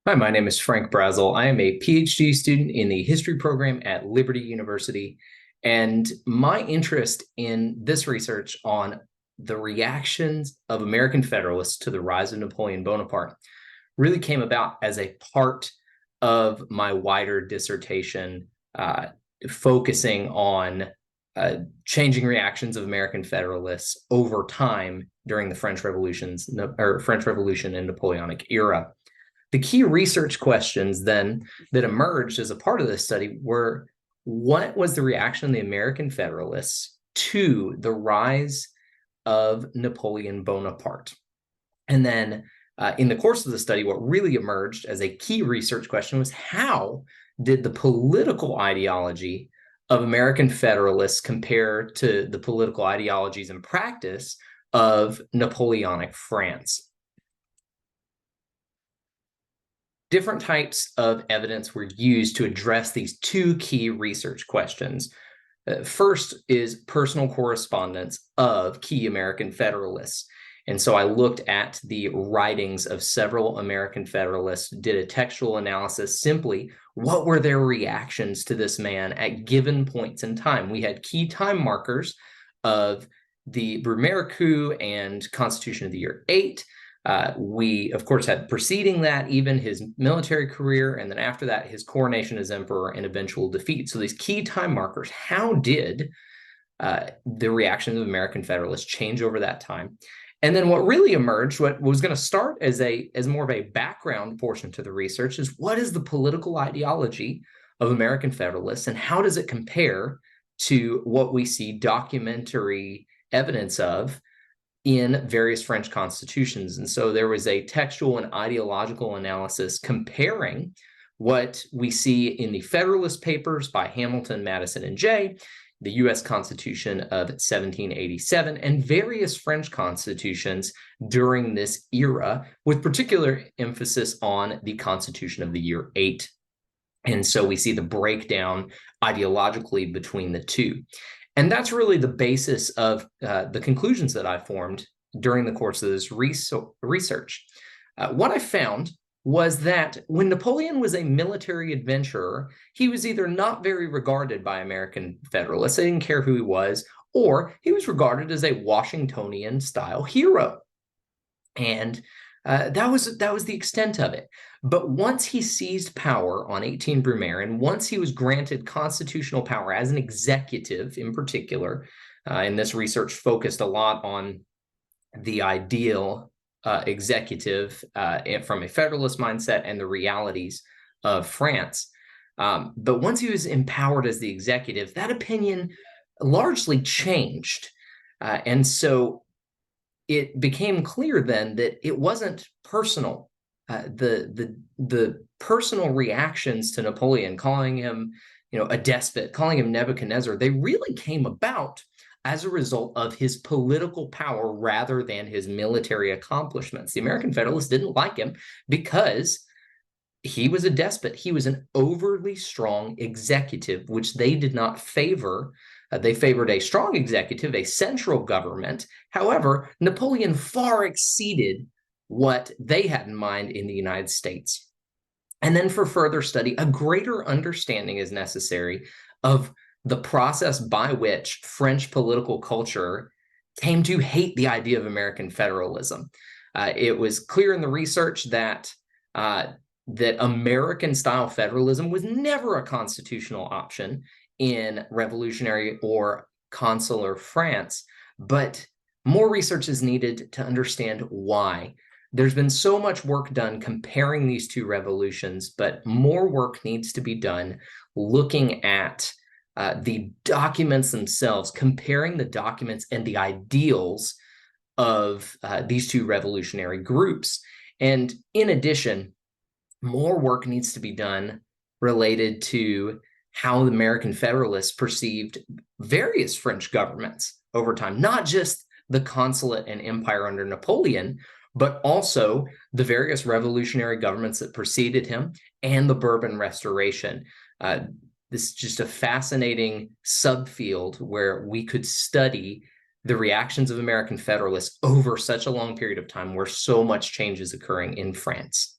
Hi, my name is Frank Brazel. I am a PhD student in the history program at Liberty University. And my interest in this research on the reactions of American Federalists to the rise of Napoleon Bonaparte really came about as a part of my wider dissertation, focusing on changing reactions of American Federalists over time during the French Revolution and Napoleonic era. The key research questions then that emerged as a part of this study were: what was the reaction of the American Federalists to the rise of Napoleon Bonaparte? And then in the course of the study, what really emerged as a key research question was: how did the political ideology of American Federalists compare to the political ideologies and practice of Napoleonic France? Different types of evidence were used to address these two key research questions. First is personal correspondence of key American Federalists. And so I looked at the writings of several American Federalists, did a textual analysis, simply what were their reactions to this man at given points in time. We had key time markers of the Brumaire coup and Constitution of the Year 8. We, of course, had preceding that even his military career, and then after that, his coronation as emperor and eventual defeat. So these key time markers, how did the reaction of American Federalists change over that time? And then what really emerged, what was going to start as more of a background portion to the research, is what is the political ideology of American Federalists, and how does it compare to what we see documentary evidence of in various French constitutions? And so there was a textual and ideological analysis comparing what we see in the Federalist Papers by Hamilton, Madison, and Jay, the U.S. Constitution of 1787, and various French constitutions during this era, with particular emphasis on the Constitution of the Year 8. And so we see the breakdown ideologically between the two. And that's really the basis of the conclusions that I formed during the course of this research. What I found was that when Napoleon was a military adventurer, he was either not very regarded by American Federalists, they didn't care who he was, or he was regarded as a Washingtonian-style hero. And that was the extent of it. But once he seized power on 18 Brumaire, and once he was granted constitutional power as an executive in particular, and this research focused a lot on the ideal executive from a Federalist mindset and the realities of France. But once he was empowered as the executive, that opinion largely changed. And so it became clear then that it wasn't personal. The personal reactions to Napoleon, calling him, a despot, calling him Nebuchadnezzar, they really came about as a result of his political power rather than his military accomplishments. The American Federalists didn't like him because he was a despot. He was an overly strong executive, which they did not favor. They favored a strong executive, a central government. However, Napoleon far exceeded what they had in mind in the United States. And then for further study, a greater understanding is necessary of the process by which French political culture came to hate the idea of American federalism. It was clear in the research that American-style federalism was never a constitutional option in revolutionary or consular France, but more research is needed to understand why. There's been so much work done comparing these two revolutions, but more work needs to be done looking at the documents themselves, comparing the documents and the ideals of these two revolutionary groups. And in addition, more work needs to be done related to how the American Federalists perceived various French governments over time, not just the consulate and empire under Napoleon, but also the various revolutionary governments that preceded him and the Bourbon Restoration. This is just a fascinating subfield where we could study the reactions of American Federalists over such a long period of time where so much change is occurring in France.